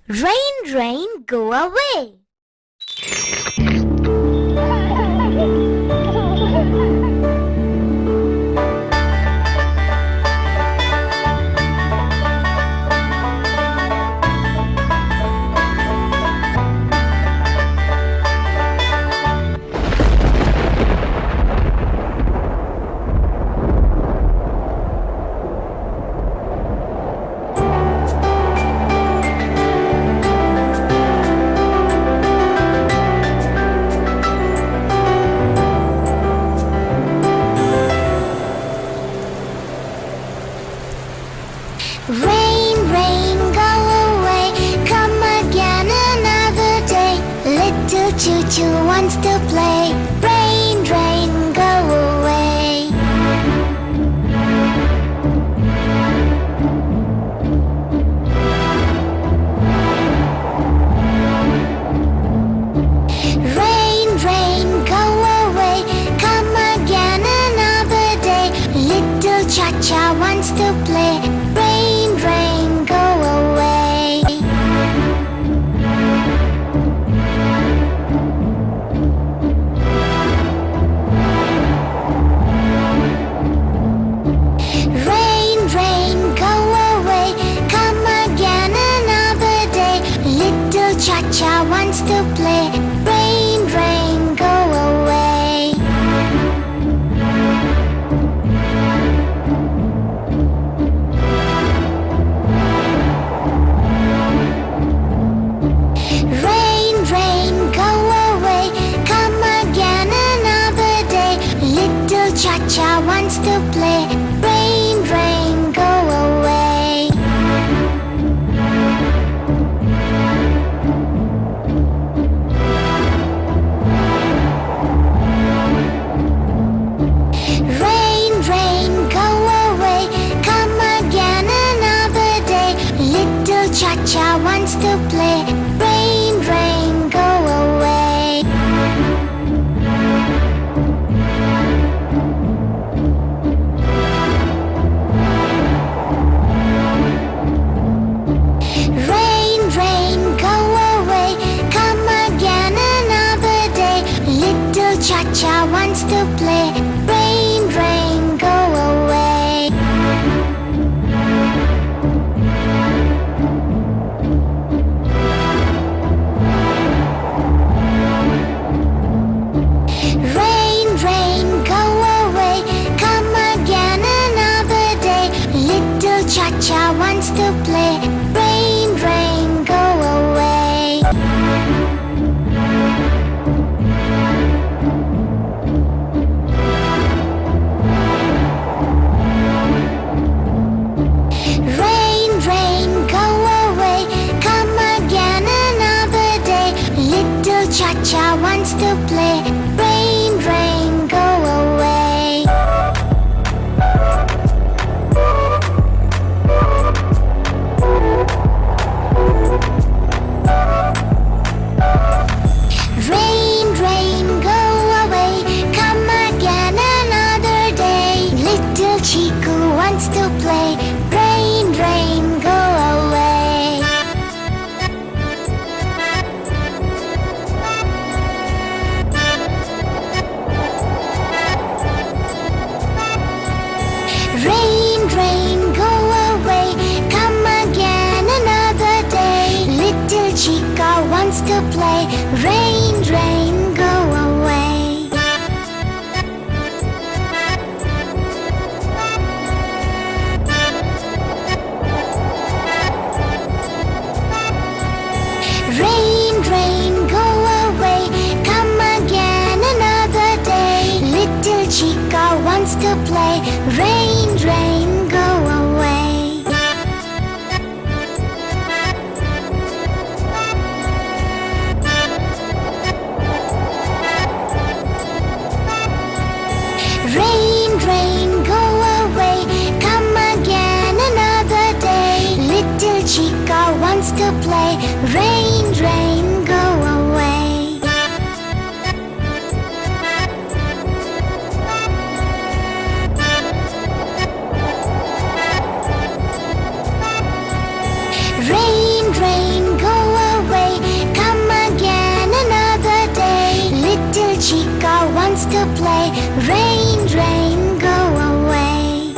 Rain, rain, go away. Rain, rain, go away. Come again another day. Little choo-choo wants to play. Rain, rain, go away. Rain, rain, go away. Come again another day. Little cha-cha wants to play. Rain, rain, go away. Rain, rain, go away. Come again another day. Little cha-cha wants to play. Rain, rain, go away. Rain, rain, go away. Come again another day. Little cha-cha wants to play. Rain, rain, go away. Rain, rain, go away. Come again another day. Little cha-cha wants to play. Rain, rain, go away. Rain, rain, go away. Come again another day. Little cha-cha wants to play. Rain, rain, go away. Rain, rain, go away. Come again another day. Little cha-cha wants to play. Rain, rain, go away. Rain, rain, go away. Come again another day. Little cha-cha wants to play. Rain, rain, go away. Rain, rain, go away. Come again another day. Little Chico wants to play. Rain, rain, go away. Rain, rain, go away. Come again another day. Little Chica wants to play. Rain, rain, go away. Rain, rain, go away. Come again another day. Little Chica wants to play. Rain, rain, go away. Rain, rain, go away. Come again another day. Little Chica wants to play. Rain, rain, go away. play. Rain, rain, go away.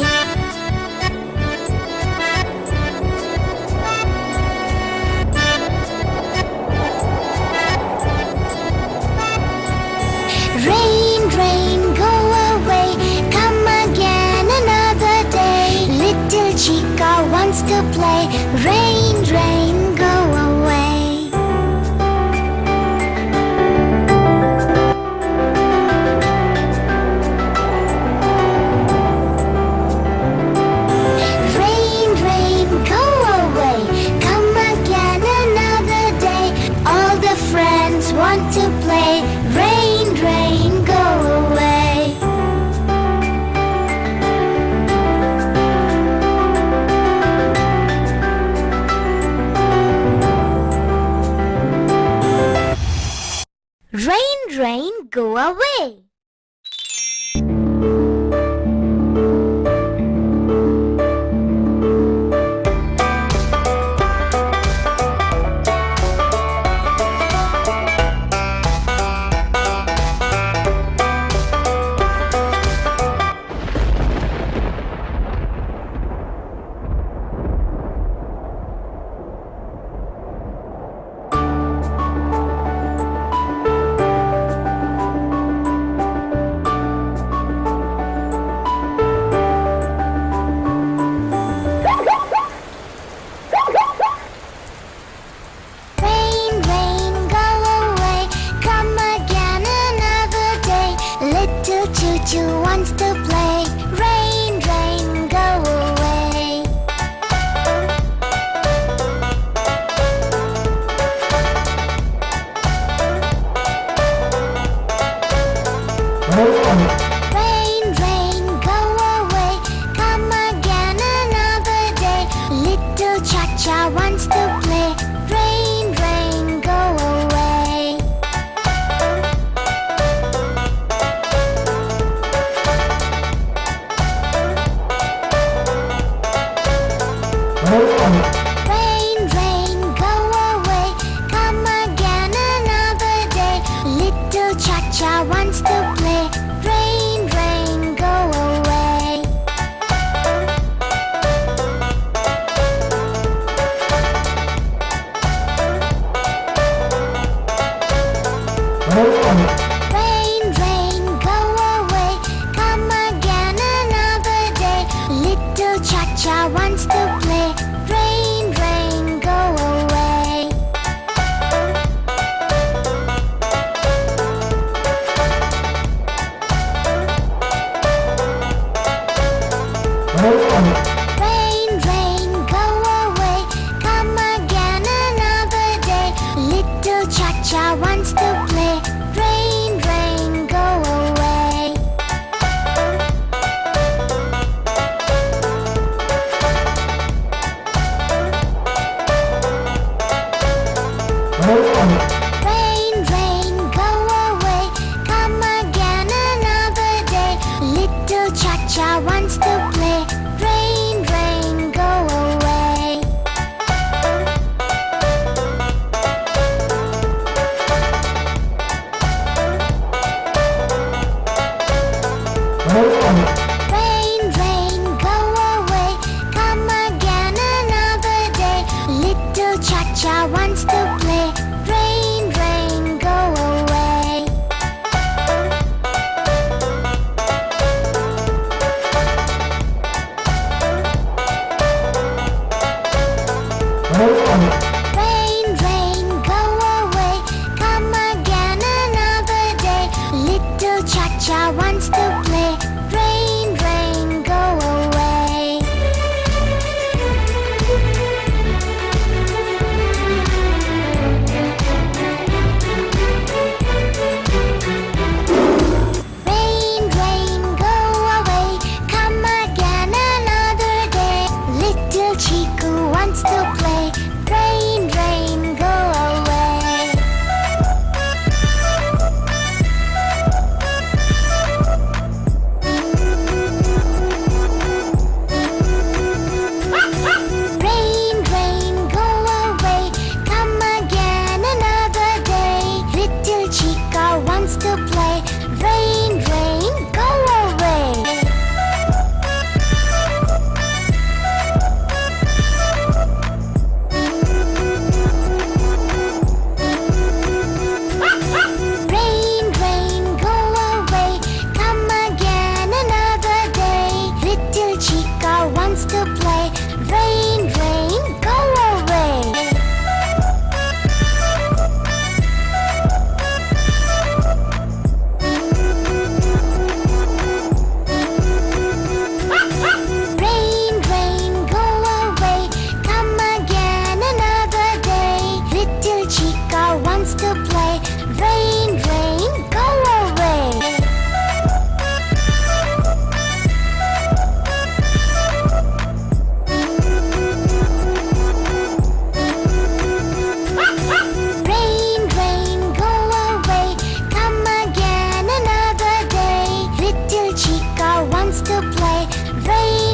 Rain, rain, go away. Come again another day. Little chica wants to play. Rain, rain, go away. Rain, rain, go away. Come again another day. All the friends want to play. Rain, rain, go away. Rain, rain, go away. Rain, rain, go away. Come again another day. Little choo-choo wants to play. Rain, rain, go away. Rain, rain, go away. Come again another day. Little cha-cha wants to play. Rain, rain, go away. Rain, rain, go away. Come again another day. Little cha-cha wants to play. Rain, rain, go away. Rain, rain, go away. Come again another day. Little cha-cha wants to play. Rain, rain, go away. Rain, rain, go away. Come again another day. Little cha-cha wants to play. Rain, rain, go away. Rain, rain, go away. Come again another day. Little cha-cha wants to play. Rain, rain, go away. Rain, rain, go away. Come again another day. Little cha-cha wants to play. Rain, rain, go away. wants to play. Rain,